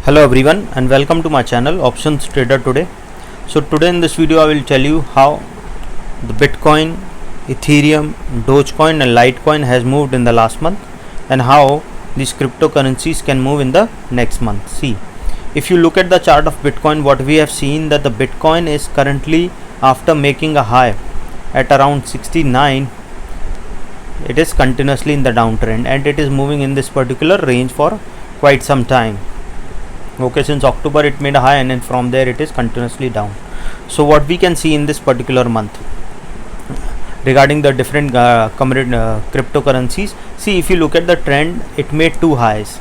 Hello everyone and welcome to my channel Options Trader Today. So today in this video I will tell you how the Bitcoin, Ethereum, Dogecoin and Litecoin has moved in the last month and how these cryptocurrencies can move in the next month. See, if you look at the chart of Bitcoin, what we have seen that the Bitcoin is currently, after making a high at around 69, it is continuously in the downtrend and it is moving in this particular range for quite some time. Okay, since October it made a high and then from there it is continuously down. So what we can see in this particular month regarding the different cryptocurrencies, see, if you look at the trend, it made two highs,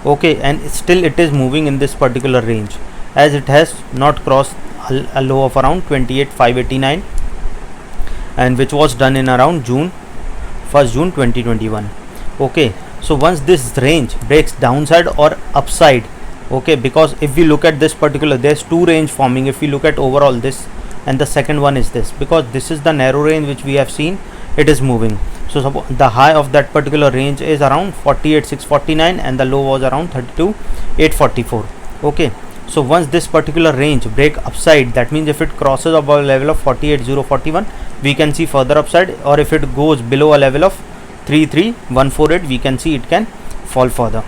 okay, and still it is moving in this particular range as it has not crossed a low of around 28,589 and which was done in around June 2021. Okay, so once this range breaks downside or upside, okay, because if we look at this particular, there's two range forming. If we look at overall this and the second one is this, because this is the narrow range which we have seen, it is moving. So suppose the high of that particular range is around 48,649 and the low was around 32,844. Okay, so once this particular range break upside, that means if it crosses above a level of 48,041, we can see further upside, or if it goes below a level of 33,148, we can see it can fall further.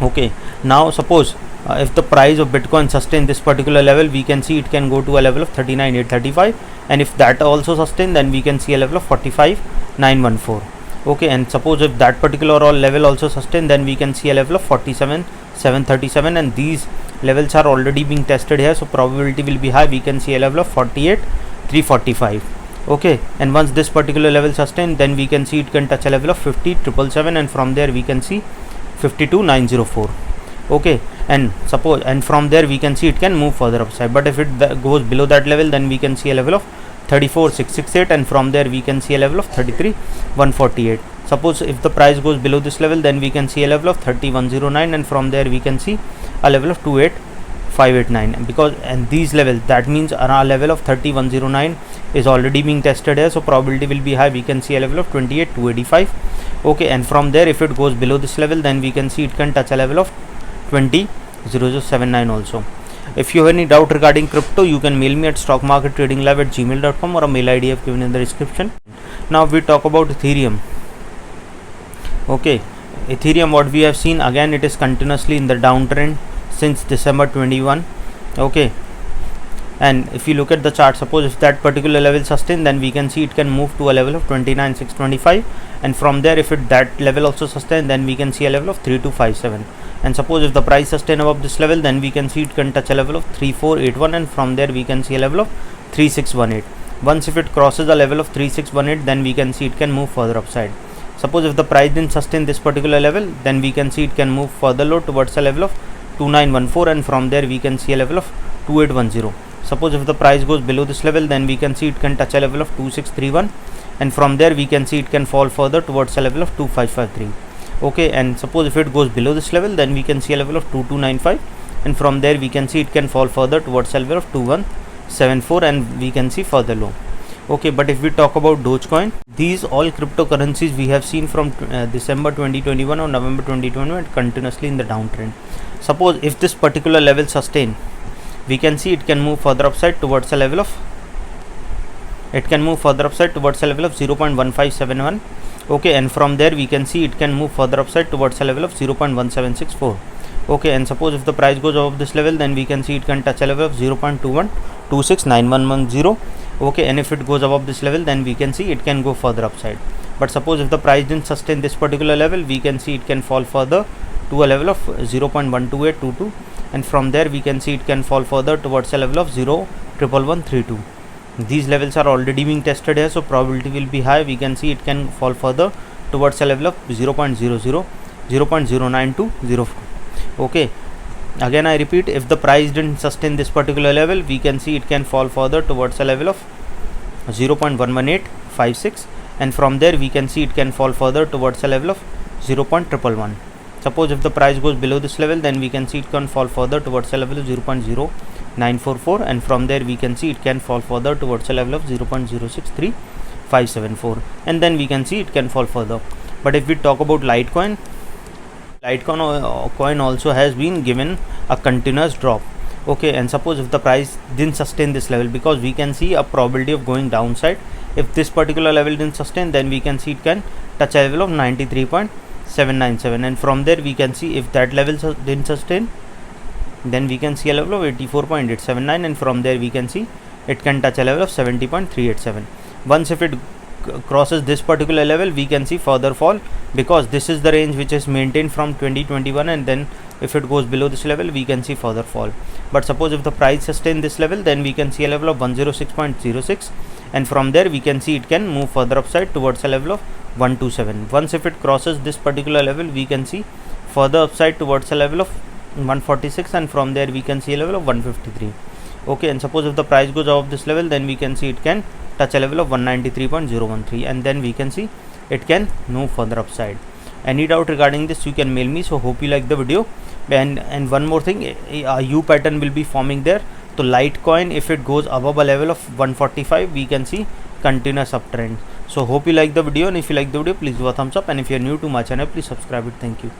Okay, now suppose if the price of Bitcoin sustain this particular level, we can see it can go to a level of 39,835, and if that also sustain, then we can see a level of 45,914. okay, and suppose if that particular level also sustain, then we can see a level of 47,737, and these levels are already being tested here, so probability will be high. We can see a level of 48,345. okay, and once this particular level sustain, then we can see it can touch a level of 50,777, and from there we can see 52,904. okay, and suppose, and from there we can see it can move further upside, but if it goes below that level, then we can see a level of 34,668, and from there we can see a level of 33,148. suppose if the price goes below this level, then we can see a level of 31,09, and from there we can see a level of 28,589, because and these levels, that means a level of 31,09 is already being tested here, so probability will be high. We can see a level of 28,285. okay, and from there if it goes below this level, then we can see it can touch a level of 20,079 also. If you have any doubt regarding crypto, you can mail me at stockmarkettradinglab@gmail.com, or a mail ID I have given in the description. Now we talk about Ethereum. Okay, Ethereum, what we have seen, again it is continuously in the downtrend since December 21. okay, and if you look at the chart, suppose if that particular level sustain, then we can see it can move to a level of 29,625, and from there if it that level also sustain, then we can see a level of 3257, and suppose if the price sustain above this level, then we can see it can touch a level of 3481, and from there we can see a level of 3618. once if it crosses a level of 3618, then we can see it can move further upside. Suppose if the price didn't sustain this particular level, then we can see it can move further low towards a level of 2914, and from there we can see a level of 2810. suppose if the price goes below this level, then we can see it can touch a level of 2631, and from there we can see it can fall further towards a level of 2553. okay, and suppose if it goes below this level, then we can see a level of 2295, and from there we can see it can fall further towards a level of 2174, and we can see further low. okay, but if we talk about Dogecoin, these all cryptocurrencies we have seen from December 2021 or November 2021 continuously in the downtrend. Suppose if this particular level sustain, we can see it can move further upside towards a level of 0.1571. okay, and from there we can see it can move further upside towards a level of 0.1764. okay, and suppose if the price goes above this level, then we can see it can touch a level of 0.21269110. okay, and if it goes above this level, then we can see it can go further upside. But suppose if the price didn't sustain this particular level, we can see it can fall further to a level of 0.12822, and from there we can see it can fall further towards a level of 0.11132. these levels are already being tested here, so probability will be high. We can see it can fall further towards a level of 0.09202. okay, again I repeat, if the price didn't sustain this particular level, we can see it can fall further towards a level of 0.11856, and from there we can see it can fall further towards a level of 0.111. suppose if the price goes below this level, then we can see it can fall further towards a level of 0.0944, and from there we can see it can fall further towards a level of 0.063574, and then we can see it can fall further. But if we talk about Litecoin, Litecoin also has been given a continuous drop. Okay, and suppose if the price didn't sustain this level, because we can see a probability of going downside. If this particular level didn't sustain, then we can see it can touch a level of 93.797, and from there we can see if that level didn't sustain, then we can see a level of 84.879, and from there we can see it can touch a level of 70.387. Once if it crosses this particular level, we can see further fall, because this is the range which is maintained from 2021, and then if it goes below this level, we can see further fall. But suppose if the price sustain this level, then we can see a level of 106.06, and from there we can see it can move further upside towards a level of 127. Once if it crosses this particular level, we can see further upside towards a level of 146, and from there we can see a level of 153. Okay, and suppose if the price goes above this level, then we can see it can touch a level of 193.013, and then we can see it can move further upside. Any doubt regarding this, you can mail me. So hope you like the video. And one more thing, a U pattern will be forming there. So Litecoin, if it goes above a level of 145, we can see continuous uptrend. So hope you like the video, and if you like the video, please do a thumbs up, and if you are new to my channel, please subscribe it. Thank you.